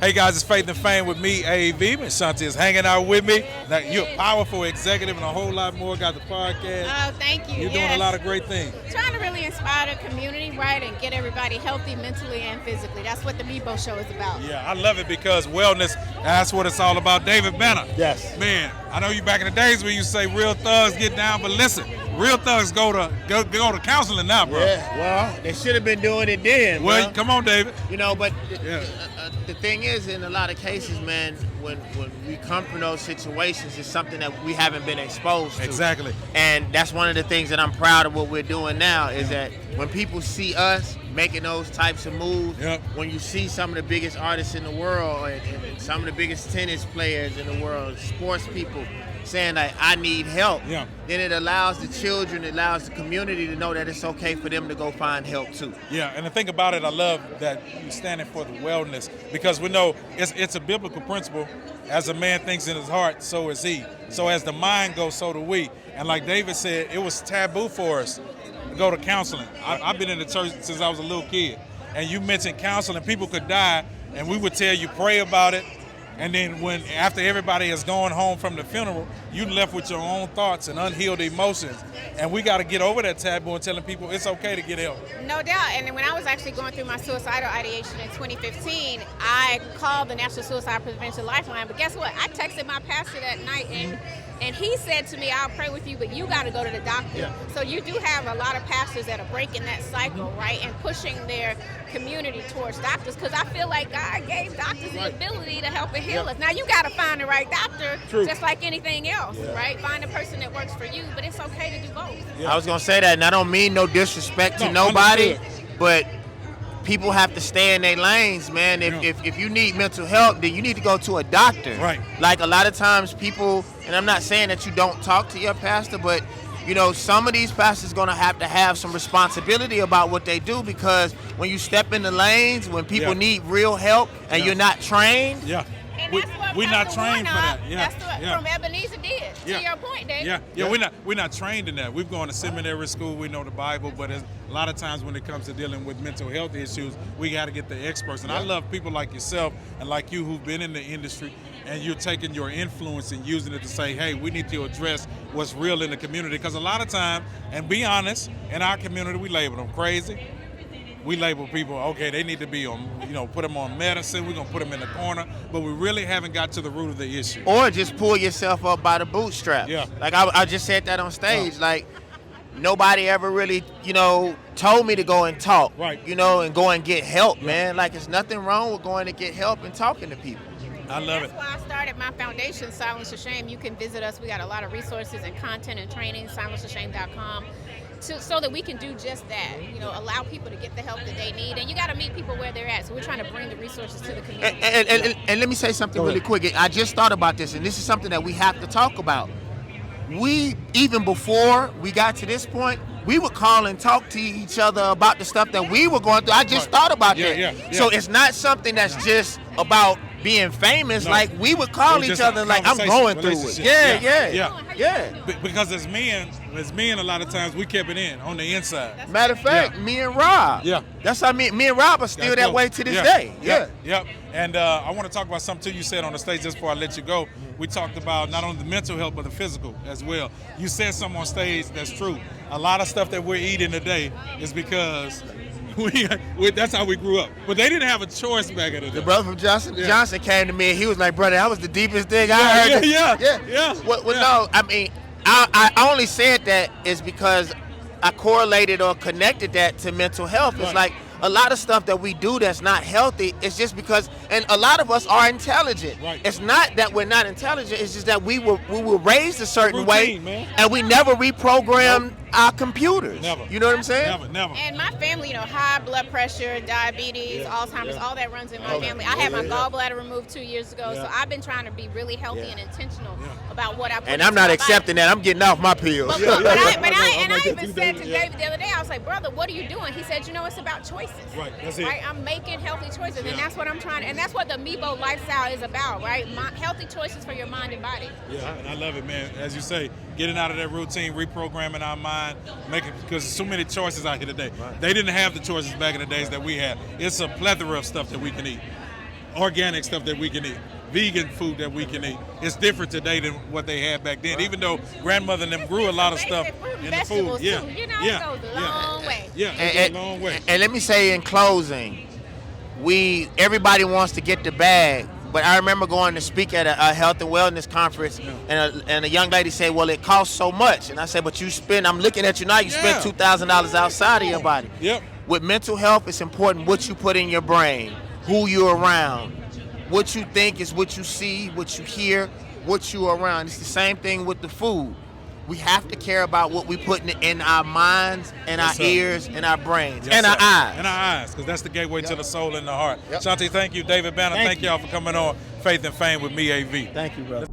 Hey guys, it's Faith and Fame with me, AV. Miss Shanti is hanging out with me. Now, you're a powerful executive and a whole lot more. Got the podcast. Oh, thank you. You're doing a lot of great things. Trying to really inspire the community, right, and get everybody healthy mentally and physically. That's what the Mebo Show is about. Yeah, I love it because wellness, that's what it's all about. David Banner. Yes. Man, I know you back in the days when you say real thugs get down, but listen, real thugs go to counseling now, bro. Yeah, well, they should have been doing it then. Well, bro. come on, David. You know, but Yeah. the thing is, in a lot of cases, man, when we come from those situations, it's something that we haven't been exposed to. Exactly. And that's one of the things that I'm proud of what we're doing now is that when people see us making those types of moves, when you see some of the biggest artists in the world and some of the biggest tennis players in the world, sports people saying that I need help, then it allows the children, it allows the community to know that it's okay for them to go find help too. Yeah, and the thing about it, I love that you're standing for the wellness because we know it's a biblical principle. As a man thinks in his heart, so is he. So as the mind goes, so do we. And like David said, it was taboo for us to go to counseling. I've been in the church since I was a little kid. And you mentioned counseling, people could die, and we would tell you, pray about it. And then after everybody has gone home from the funeral, you left with your own thoughts and unhealed emotions. And we got to get over that taboo and telling people it's okay to get help. No doubt. And when I was actually going through my suicidal ideation in 2015, I called the National Suicide Prevention Lifeline. But guess what? I texted my pastor that night, and he said to me, I'll pray with you, but you got to go to the doctor. Yeah. So you do have a lot of pastors that are breaking that cycle, right, and pushing their community towards doctors, because I feel like God gave doctors the ability to help and heal us. Now, you got to find the right doctor, just like anything else, right? Find a person that works for you, but it's okay to do both. I was going to say that, and I don't mean no disrespect to nobody, but people have to stay in their lanes, man. If you need mental help, then you need to go to a doctor. Right. Like a lot of times people, and I'm not saying that you don't talk to your pastor, but you know, some of these pastors going to have some responsibility about what they do, because when you step in the lanes, when people need real help and you're not trained. Yeah. And that's what we're not trained for that. That's what from Ebenezer did. To your point, Dave. We're not trained in that. We've gone to seminary school. We know the Bible, but a lot of times when it comes to dealing with mental health issues, we got to get the experts. And I love people like yourself and like you who've been in the industry, and you're taking your influence and using it to say, hey, we need to address what's real in the community. Because a lot of time, and be honest, in our community, we label them crazy. We label people, okay, they need to be on, put them on medicine. We're going to put them in the corner. But we really haven't got to the root of the issue. Or just pull yourself up by the bootstraps. Yeah. Like I just said that on stage. Like, nobody ever really, told me to go and talk. Right. And go and get help, man. Like, there's nothing wrong with going to get help and talking to people. I love it. That's why I started my foundation, Silence to Shame. You can visit us. We got a lot of resources and content and training, silencetoshame.com. So that we can do just that, allow people to get the help that they need. And you got to meet people where they're at. So we're trying to bring the resources to the community. And let me say something really quick. I just thought about this, and this is something that we have to talk about. Even before we got to this point, we would call and talk to each other about the stuff that we were going through. I just thought about that. Yeah. So it's not something that's just about being famous. No. Like, we would call each other like, I'm going through it. Yeah. Because as men, a lot of times we kept it in on the inside. Matter of fact, me and Rob. Yeah. That's how me and Rob are still that way to this day. Yep. And I want to talk about something too you said on the stage just before I let you go. We talked about not only the mental health, but the physical as well. You said something on stage that's true. A lot of stuff that we're eating today is because that's how we grew up. But they didn't have a choice back in the day. The brother from Johnson came to me and he was like, brother, that was the deepest thing I heard. Yeah. No, I mean, I only said that is because I correlated or connected that to mental health. It's like a lot of stuff that we do that's not healthy, it's just because, and a lot of us are intelligent. Right. It's not that we're not intelligent, it's just that we were raised a certain routine, way, man. and we never reprogrammed our computers. Never. You know what I'm saying? Never. And my family, high blood pressure, diabetes, Alzheimer's, all that runs in my family. I had my gallbladder removed 2 years ago, so I've been trying to be really healthy and intentional about what I put And I'm not accepting that. I'm getting off my pills. But I even said to David the other day, I was like, brother, what are you doing? He said, it's about choices. Right, that's it. Right? I'm making healthy choices, and that's what I'm trying, and that's what the Mebo lifestyle is about, right? Healthy choices for your mind and body. Yeah, and I love it, man. As you say, getting out of that routine, reprogramming our mind, making, because there's so many choices out here today. Right. They didn't have the choices back in the days that we had. It's a plethora of stuff that we can eat. organic stuff that we can eat, vegan food that we can eat. It's different today than what they had back then. Even though grandmother and them grew a lot of stuff in the food. Yeah, too. You know, it goes a long way. Yeah, it goes a long way. And let me say in closing, everybody wants to get the bag. But I remember going to speak at a health and wellness conference, and a young lady said, well, it costs so much. And I said, but I'm looking at you now, you spend $2,000 outside of your body. Yep. With mental health, it's important what you put in your brain, who you're around. What you think is what you see, what you hear, what you're around. It's the same thing with the food. We have to care about what we put in our minds and our ears and our brains and our eyes. And our eyes, because that's the gateway to the soul and the heart. Shanti, thank you. David Banner, thank y'all for coming on Faith and Fame with me, AV. Thank you, brother.